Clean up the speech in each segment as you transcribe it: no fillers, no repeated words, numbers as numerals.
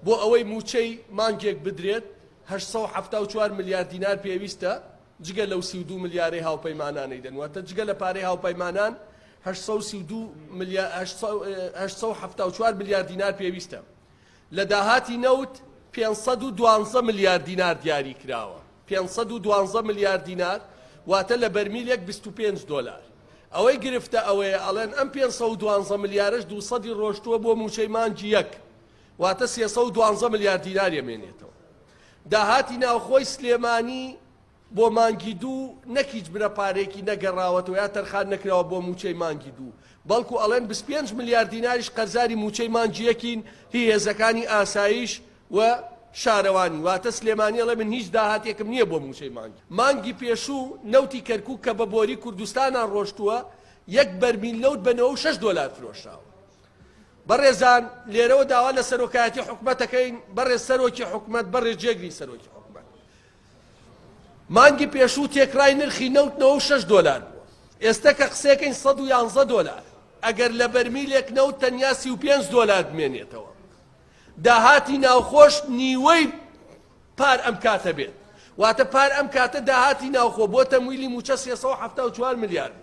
بۆ ئەوەی موچەی مانگێک بدرێت 874 میلیارد دینار پێویستە جگە لەو 32 ملیارەی هاوپەیمانانەی دەنواتە جگە لە پارەی هاوپەیمانان 874 میلیارد دینار پێویستە لە داهاتی نەوت 512 میلیارد دینار دیاری کراوە 512 میلیارد دینار واتە لە بەرمیلێک 25 دۆلار ئەوەی گرفتە ئەوەیە ئەڵێن ئەم 512 میلیارش 200 ڕۆشتووە بۆ موچەی مانگی یەک واتە 312 میلیارد دینار ێمێنێتەوە داهاتی ناوخۆی سلێمانی بۆ مانگی دوو نەکیچ برە پارێکی نەگەڕاوەتەوە یا تەرخان نەکراوە بۆ موچەی مانگی دوو بەڵکو ئەڵێن 25 میلیارد دیناریش قەرزاری موچەی مانگی یەکین هی هێزەکانی ئاسایش و شارەوانی واتە سلێمانی ئەڵێ من هیچ داهاتێکم نییە بۆ موچەی مانگی پێشوو نەوتی کەرکووک کە بە بۆری کوردستانان ڕۆشتووە یەک بەرمیل نەوت بەنەوە 6 دۆلار فرۆشراوە بەڕێزان لێرەوە داوا لە سەرۆکایەتی حکومەتەکەین بەڕێز سەرۆکی حکومەت بەڕێز جێگری سەرۆکی حکومەت مانگی پێشوو تێکرای نرخی نەوت 6 دۆلار بووە ئێستا کە قسەکەین 111 دۆلار ئەگەر لە بەرمیلێک نەوت تەنیا 35 دۆلار بمێنێتەوە داهاتی ناوخۆش نیوەی پار ئەم کاتە بێت واتە پار ئەم کاتە داهاتی ناوخۆ بۆ تەمویلی موچە 374 میلیارد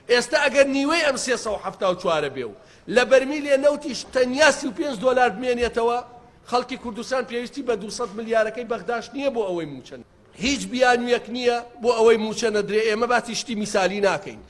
ئێستا ئەگەر نیوەی ئەم 374 بێ و لە بەرمیلێ نەوتیش تەنیا 35 دۆلار بمێنێتەوە خەڵکی کوردستان پێویستی بە 200 میلیارەکەی بەغداش نییە بۆ ئەوەی موچەن هیچ بیانویەک نییە بۆ ئەوەی موچە نەدرێ ئێمە باسی شتی میسالی ناکەین